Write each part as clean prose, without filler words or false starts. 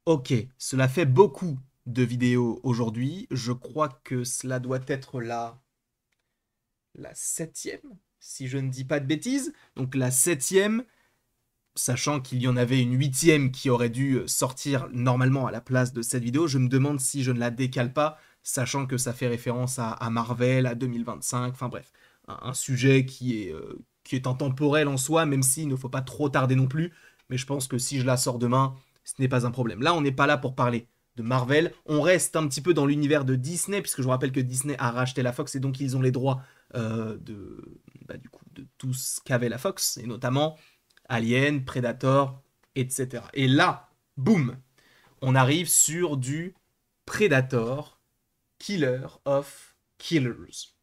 Ok, cela fait beaucoup de vidéos aujourd'hui. Je crois que cela doit être la septième, si je ne dis pas de bêtises. Donc la septième, sachant qu'il y en avait une huitième qui aurait dû sortir normalement à la place de cette vidéo. Je me demande si je ne la décale pas, sachant que ça fait référence à Marvel, à 2025, enfin bref, un sujet qui est intemporel en soi, même s'il ne faut pas trop tarder non plus. Mais je pense que si je la sors demain, ce n'est pas un problème. Là, on n'est pas là pour parler de Marvel. On reste un petit peu dans l'univers de Disney, puisque je vous rappelle que Disney a racheté la Fox et donc ils ont les droits du coup, de tout ce qu'avait la Fox, et notamment Alien, Predator, etc. Et là, boum, on arrive sur du Predator, Killer of Killers.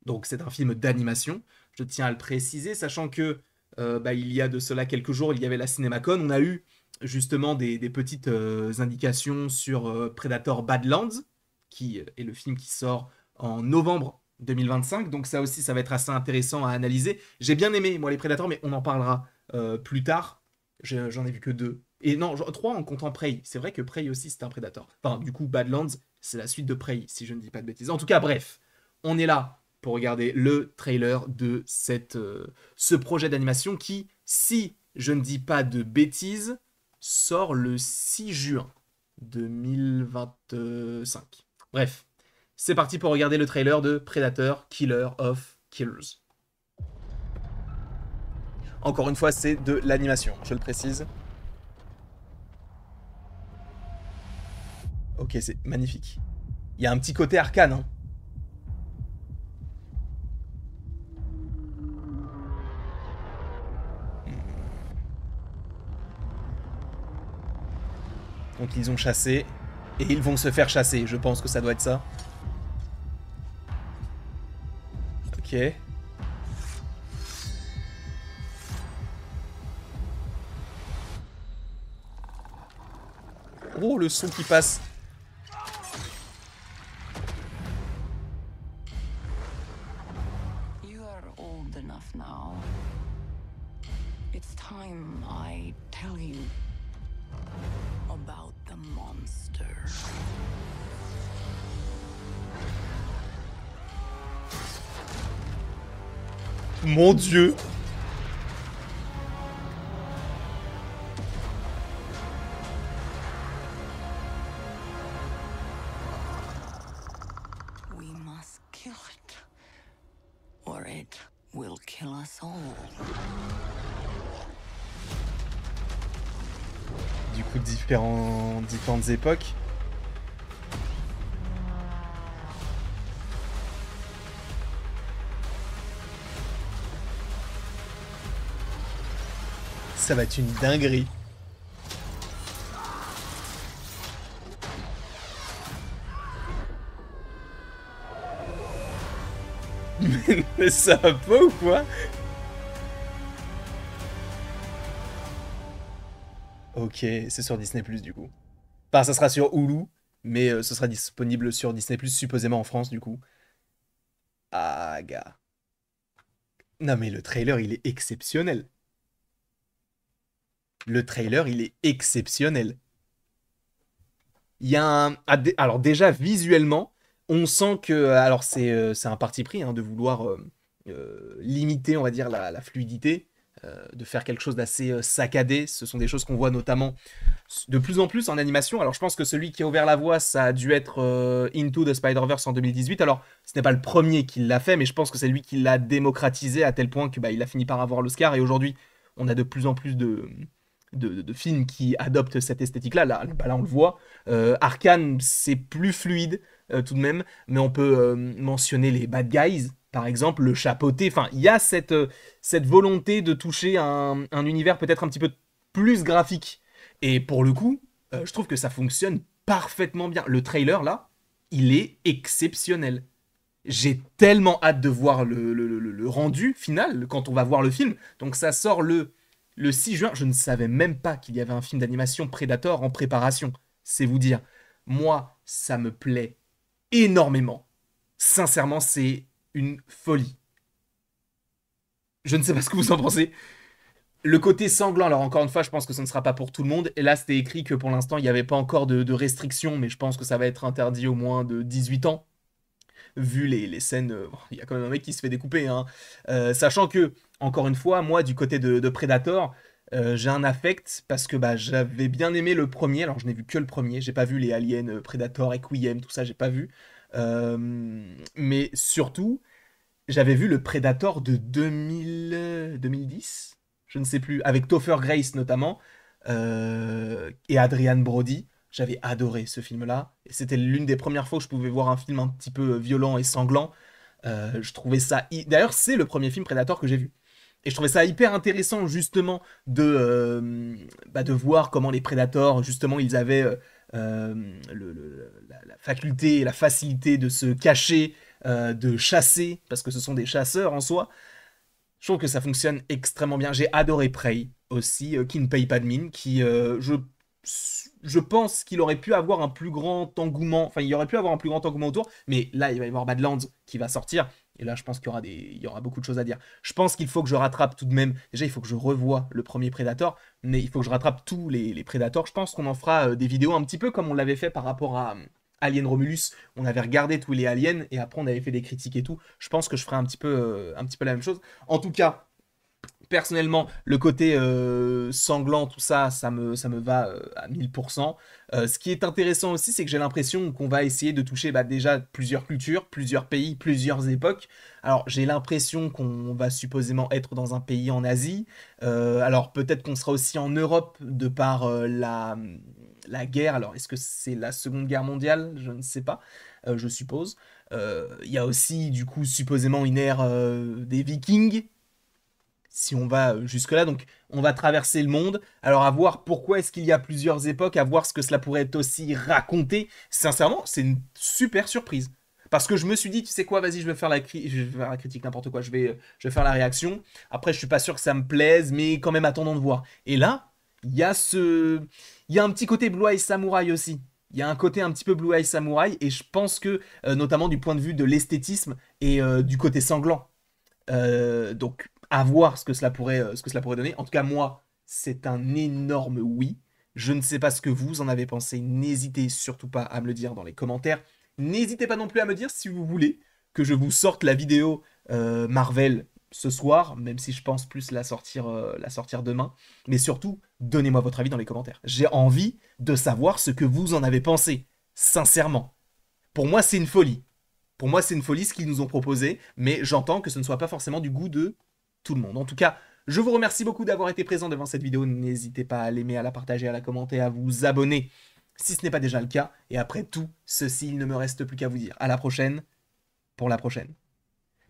Donc c'est un film d'animation, je tiens à le préciser, sachant que il y a de cela quelques jours, il y avait la CinemaCon, on a eu justement des petites indications sur Predator Badlands, qui est le film qui sort en novembre 2025, donc ça aussi ça va être assez intéressant à analyser. J'ai bien aimé moi les Predators, mais on en parlera plus tard, j'en ai vu que deux. Et non, trois en comptant Prey, c'est vrai que Prey aussi c'est un Predator. Enfin du coup Badlands c'est la suite de Prey, si je ne dis pas de bêtises. En tout cas bref, on est là pour regarder le trailer de ce projet d'animation qui, si je ne dis pas de bêtises, sort le 6 juin 2025. Bref, c'est parti pour regarder le trailer de Predator Killer of Killers. Encore une fois, c'est de l'animation, je le précise. Ok, c'est magnifique. Il y a un petit côté arcane, hein. Donc ils ont chassé et ils vont se faire chasser. Je pense que ça doit être ça. Ok. Oh, le son qui passe. You are old enough now. It's time I tell you about the monster. Mon Dieu. We must kill it, or it will kill us all. Du coup, différentes époques. Ça va être une dinguerie. Mais ça va pas ou quoi? Ok, c'est sur Disney Plus du coup. Enfin, ça sera sur Hulu, mais ce sera disponible sur Disney Plus, supposément en France du coup. Ah, gars. Non, mais le trailer, il est exceptionnel. Le trailer, il est exceptionnel. Il y a un. Alors, déjà, visuellement, on sent que. Alors, c'est un parti pris hein, de vouloir limiter, on va dire, la fluidité, de faire quelque chose d'assez saccadé. Ce sont des choses qu'on voit notamment de plus en plus en animation. Alors, je pense que celui qui a ouvert la voie, ça a dû être Into the Spider-Verse en 2018. Alors, ce n'est pas le premier qui l'a fait, mais je pense que c'est lui qui l'a démocratisé à tel point que il a fini par avoir l'Oscar. Et aujourd'hui, on a de plus en plus de films qui adoptent cette esthétique-là. Là, on le voit. Arcane, c'est plus fluide tout de même, mais on peut mentionner les bad guys, par exemple, le chapeauté. Enfin, il y a cette volonté de toucher un univers peut-être un petit peu plus graphique. Et pour le coup, je trouve que ça fonctionne parfaitement bien. Le trailer, là, il est exceptionnel. J'ai tellement hâte de voir le rendu final quand on va voir le film. Donc ça sort le 6 juin. Je ne savais même pas qu'il y avait un film d'animation Predator en préparation. C'est vous dire. Moi, ça me plaît énormément. Sincèrement, c'est une folie. Je ne sais pas ce que vous en pensez. Le côté sanglant, alors encore une fois, je pense que ce ne sera pas pour tout le monde. Et là, c'était écrit que pour l'instant, il n'y avait pas encore de restrictions, mais je pense que ça va être interdit au moins de 18 ans. Vu les scènes, il y a quand même un mec qui se fait découper, hein. Sachant que, encore une fois, moi, du côté de Predator, j'ai un affect parce que bah, j'avais bien aimé le premier. Alors, je n'ai vu que le premier, j'ai pas vu les Aliens, Predator, Requiem, tout ça, j'ai pas vu. Euh, mais surtout, j'avais vu le Predator de 2010, je ne sais plus, avec Topher Grace notamment, et Adrian Brody. J'avais adoré ce film-là. Et c'était l'une des premières fois où je pouvais voir un film un petit peu violent et sanglant. Je trouvais ça... D'ailleurs, c'est le premier film Predator que j'ai vu. Et je trouvais ça hyper intéressant justement de voir comment les Predators, justement, ils avaient la faculté et la facilité de se cacher, de chasser, parce que ce sont des chasseurs en soi. Je trouve que ça fonctionne extrêmement bien. J'ai adoré Prey aussi, qui ne paye pas de mine, qui, je pense qu'il aurait pu avoir un plus grand engouement, enfin, il y aurait pu avoir un plus grand engouement autour, mais là, il va y avoir Badlands qui va sortir, et là, je pense il y aura beaucoup de choses à dire. Je pense qu'il faut que je rattrape tout de même, déjà, il faut que je revoie le premier Predator, mais il faut que je rattrape tous les Predators. Je pense qu'on en fera des vidéos un petit peu comme on l'avait fait par rapport à Alien Romulus. On avait regardé tous les aliens, et après, on avait fait des critiques et tout. Je pense que je ferai un petit peu la même chose. En tout cas, personnellement, le côté sanglant, tout ça, ça me va à 1000%. Ce qui est intéressant aussi, c'est que j'ai l'impression qu'on va essayer de toucher bah, déjà plusieurs cultures, plusieurs pays, plusieurs époques. Alors, j'ai l'impression qu'on va supposément être dans un pays en Asie. Alors, peut-être qu'on sera aussi en Europe de par la guerre. Alors, est-ce que c'est la Seconde Guerre mondiale? Je ne sais pas, je suppose. Il y a aussi, du coup, supposément une ère des Vikings si on va jusque-là. Donc, on va traverser le monde. Alors, à voir pourquoi est-ce qu'il y a plusieurs époques, à voir ce que cela pourrait être aussi raconté. Sincèrement, c'est une super surprise. Parce que je me suis dit, tu sais quoi, vas-y, je vais faire la critique, n'importe quoi, je vais faire la réaction. Après, je suis pas sûr que ça me plaise, mais quand même, attendons de voir. Et là, il y a il y a un petit côté Blue Eye Samurai aussi. Il y a un côté un petit peu Blue Eye Samurai, et je pense que, notamment du point de vue de l'esthétisme et du côté sanglant. Donc, à voir ce que cela pourrait donner. En tout cas, moi, c'est un énorme oui. Je ne sais pas ce que vous en avez pensé. N'hésitez surtout pas à me le dire dans les commentaires. N'hésitez pas non plus à me dire si vous voulez que je vous sorte la vidéo Marvel ce soir, même si je pense plus la sortir demain. Mais surtout, donnez-moi votre avis dans les commentaires. J'ai envie de savoir ce que vous en avez pensé. Sincèrement. Pour moi, c'est une folie. Pour moi, c'est une folie ce qu'ils nous ont proposé, mais j'entends que ce ne soit pas forcément du goût de tout le monde. En tout cas, je vous remercie beaucoup d'avoir été présent devant cette vidéo. N'hésitez pas à l'aimer, à la partager, à la commenter, à vous abonner si ce n'est pas déjà le cas. Et après tout ceci, il ne me reste plus qu'à vous dire à la prochaine pour la prochaine.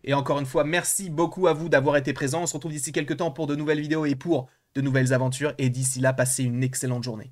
Et encore une fois, merci beaucoup à vous d'avoir été présent. On se retrouve d'ici quelques temps pour de nouvelles vidéos et pour de nouvelles aventures. Et d'ici là, passez une excellente journée.